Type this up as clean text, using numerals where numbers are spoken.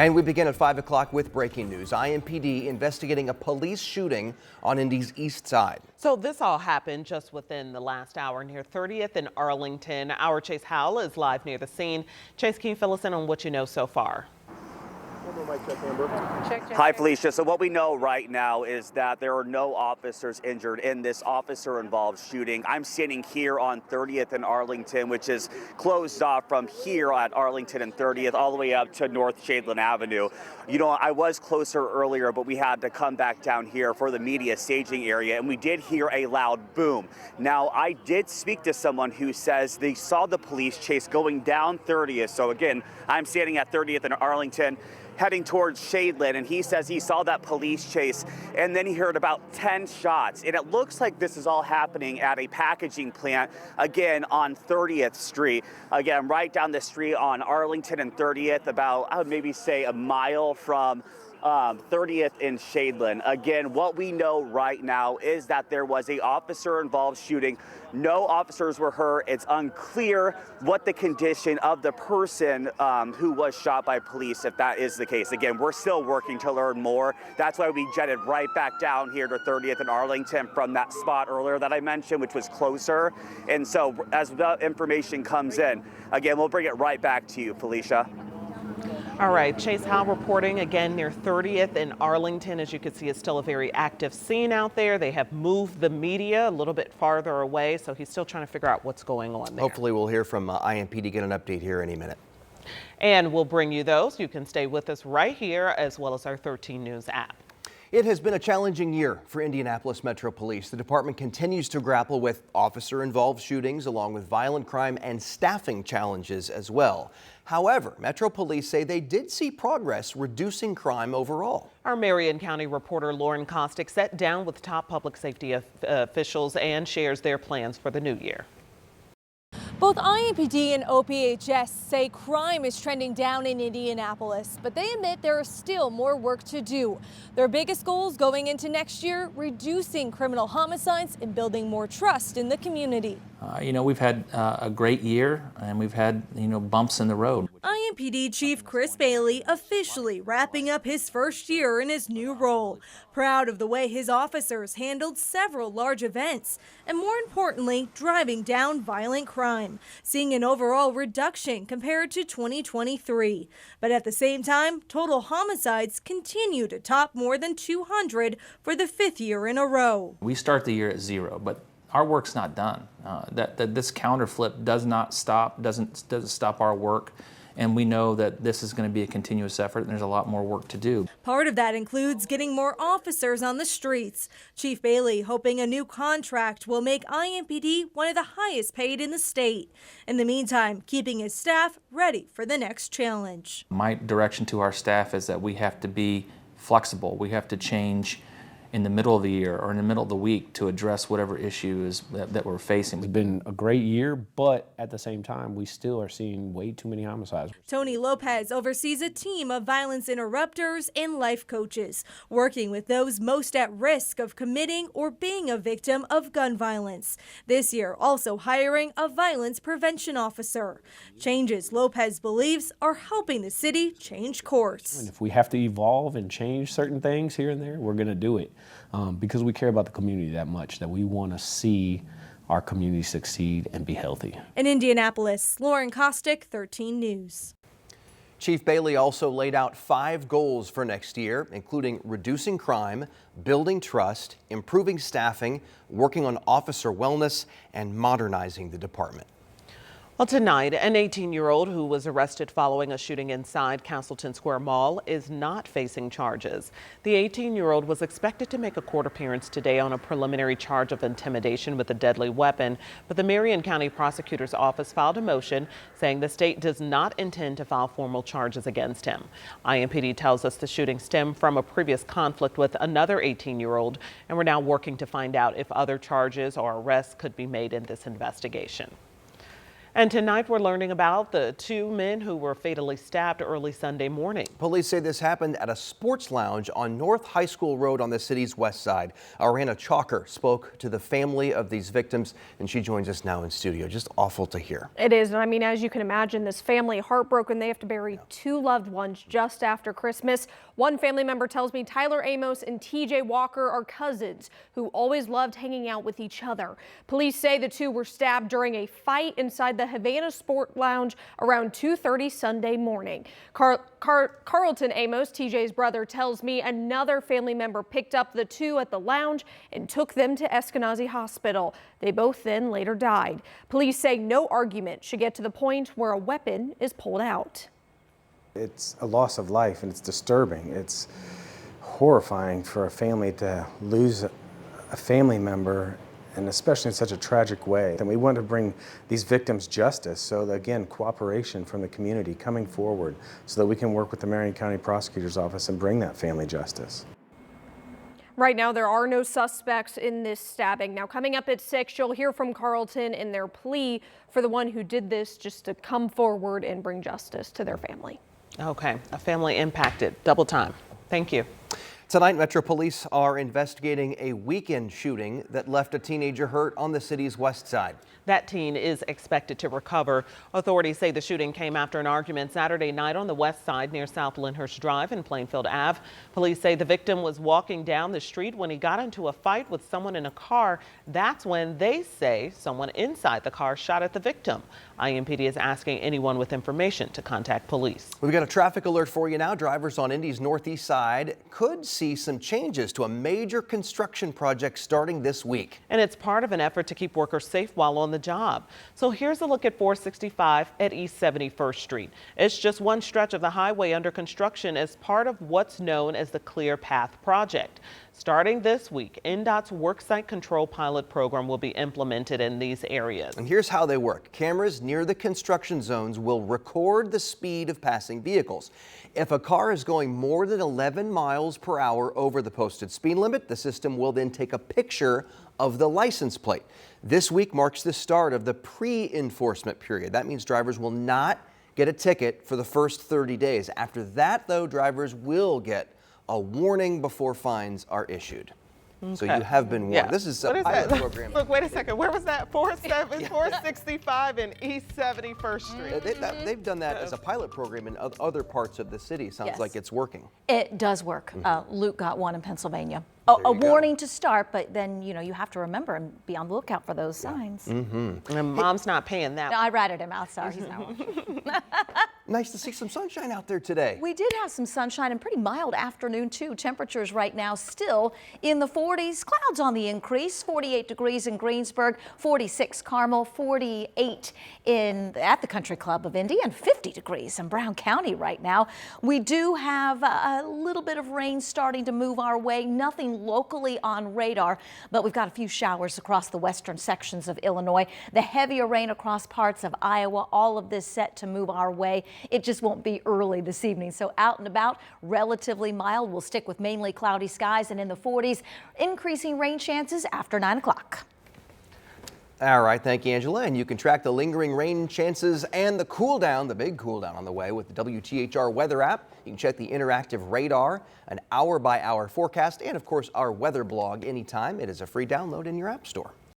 And we begin at 5 o'clock with breaking news. IMPD investigating a police shooting on Indy's east side. So this all happened just within the last hour near 30th and Arlington. Our Chase Howell is live near the scene. Chase, can you fill us in on what you know so far? Hi, Felicia. So what we know right now is that there are no officers injured in this officer-involved shooting. I'm standing here on 30th and Arlington, which is closed off from here at Arlington and 30th all the way up to North Shadeland Avenue. You know, I was closer earlier, but we had to come back down here for the media staging area, and we did hear a loud boom. Now, I did speak to someone who says they saw the police chase going down 30th. So again, I'm standing at 30th and Arlington, heading towards Shadeland, and he says he saw that police chase and then he heard about 10 shots. And it looks like this is all happening at a packaging plant, again, on 30th Street. Again, right down the street on Arlington and 30th, about, I would maybe say a mile from 30th in Shadeland. Again, what we know right now is that there was a officer-involved shooting. No officers were hurt. It's unclear what the condition of the person who was shot by police, if that is the case. Again, we're still working to learn more. That's why we jetted right back down here to 30th and Arlington from that spot earlier that I mentioned, which was closer. And so as the information comes in, again, we'll bring it right back to you, Felicia. All right, Chase Howell reporting again near 30th in Arlington. As you can see, it's still a very active scene out there. They have moved the media a little bit farther away, so he's still trying to figure out what's going on there. Hopefully we'll hear from IMPD, get an update here any minute. And we'll bring you those. You can stay with us right here, as well as our 13 News app. It has been a challenging year for Indianapolis Metro Police. The department continues to grapple with officer-involved shootings, along with violent crime and staffing challenges as well. However, Metro Police say they did see progress reducing crime overall. Our Marion County reporter Lauren Kostick sat down with top public safety officials and shares their plans for the new year. Both IMPD and OPHS say crime is trending down in Indianapolis, but they admit there is still more work to do. Their biggest goals going into next year, reducing criminal homicides and building more trust in the community. We've had a great year, and we've had, bumps in the road. IMPD Chief Chris Bailey officially wrapping up his first year in his new role. Proud of the way his officers handled several large events, and more importantly, driving down violent crime, seeing an overall reduction compared to 2023. But at the same time, total homicides continue to top more than 200 for the 5th year in a row. We start the year at 0, but our work's not done. This counter flip doesn't stop our work. And we know that this is going to be a continuous effort, and there's a lot more work to do. Part of that includes getting more officers on the streets. Chief Bailey hoping a new contract will make IMPD one of the highest paid in the state. In the meantime, keeping his staff ready for the next challenge. My direction to our staff is that we have to be flexible. We have to change in the middle of the year or in the middle of the week to address whatever issues that we're facing. It's been a great year, but at the same time, we still are seeing way too many homicides. Tony Lopez oversees a team of violence interrupters and life coaches, working with those most at risk of committing or being a victim of gun violence. This year, also hiring a violence prevention officer. Changes Lopez believes are helping the city change course. And if we have to evolve and change certain things here and there, we're going to do it. Because we care about the community that much, that we want to see our community succeed and be healthy. In Indianapolis, Lauren Kostick, 13 News. Chief Bailey also laid out 5 goals for next year, including reducing crime, building trust, improving staffing, working on officer wellness, and modernizing the department. Well, tonight, an 18-year-old who was arrested following a shooting inside Castleton Square Mall is not facing charges. The 18-year-old was expected to make a court appearance today on a preliminary charge of intimidation with a deadly weapon, but the Marion County Prosecutor's Office filed a motion saying the state does not intend to file formal charges against him. IMPD tells us the shooting stemmed from a previous conflict with another 18-year-old, and we're now working to find out if other charges or arrests could be made in this investigation. And tonight we're learning about the two men who were fatally stabbed early Sunday morning. Police say this happened at a sports lounge on North High School Road on the city's west side. Ariana Chalker spoke to the family of these victims, and she joins us now in studio. Just awful to hear. It is. And I mean, as you can imagine, this family heartbroken. They have to bury two loved ones just after Christmas. One family member tells me Tyler Amos and TJ Walker are cousins who always loved hanging out with each other. Police say the two were stabbed during a fight inside the Havana Sport Lounge around 2:30 Sunday morning. Carlton Amos, TJ's brother, tells me another family member picked up the two at the lounge and took them to Eskenazi Hospital. They both then later died. Police say no argument should get to the point where a weapon is pulled out. It's a loss of life and it's disturbing. It's horrifying for a family to lose a family member, and especially in such a tragic way. And we want to bring these victims justice. So again, cooperation from the community coming forward so that we can work with the Marion County Prosecutor's Office and bring that family justice. Right now, there are no suspects in this stabbing. Now, coming up at 6, you'll hear from Carlton in their plea for the one who did this just to come forward and bring justice to their family. Okay, a family impacted. Double time. Thank you. Tonight, Metro Police are investigating a weekend shooting that left a teenager hurt on the city's west side. That teen is expected to recover. Authorities say the shooting came after an argument Saturday night on the west side near South Lyndhurst Drive and Plainfield Ave. Police say the victim was walking down the street when he got into a fight with someone in a car. That's when they say someone inside the car shot at the victim. IMPD is asking anyone with information to contact police. We've got a traffic alert for you now. Drivers on Indy's northeast side could see some changes to a major construction project starting this week. And it's part of an effort to keep workers safe while on the job. So here's a look at 465 at East 71st Street. It's just one stretch of the highway under construction as part of what's known as the Clear Path Project. Starting this week, NDOT's Worksite Control Pilot Program will be implemented in these areas. And here's how they work. Cameras near the construction zones will record the speed of passing vehicles. If a car is going more than 11 miles per hour over the posted speed limit, the system will then take a picture of the license plate. This week marks the start of the pre-enforcement period. That means drivers will not get a ticket for the first 30 days. After that, though, drivers will get a warning before fines are issued. Okay. So you have been warned. Yeah. This is a pilot program. Look, wait a second. Where was that? 465 and East 71st Street. They've done that as a pilot program in other parts of the city. Sounds like it's working. It does work. Luke got one in Pennsylvania. A warning to start, but then, you know, you have to remember and be on the lookout for those signs. And Mom's not paying that. No, I ratted him out. Sorry, he's not watching. Nice to see some sunshine out there today. We did have some sunshine and pretty mild afternoon too. Temperatures right now still in the 40s. Clouds on the increase. 48 degrees in Greensburg, 46 Carmel, 48 at the Country Club of Indy, and 50 degrees in Brown County right now. We do have a little bit of rain starting to move our way. Nothing locally on radar, but we've got a few showers across the western sections of Illinois. The heavier rain across parts of Iowa, all of this set to move our way. It just won't be early this evening. So out and about, relatively mild. We'll stick with mainly cloudy skies and in the 40s, increasing rain chances after 9 o'clock. All right, thank you, Angela. And you can track the lingering rain chances and the cool down, the big cool down on the way with the WTHR weather app. You can check the interactive radar, an hour-by-hour forecast, and of course our weather blog anytime. It is a free download in your app store.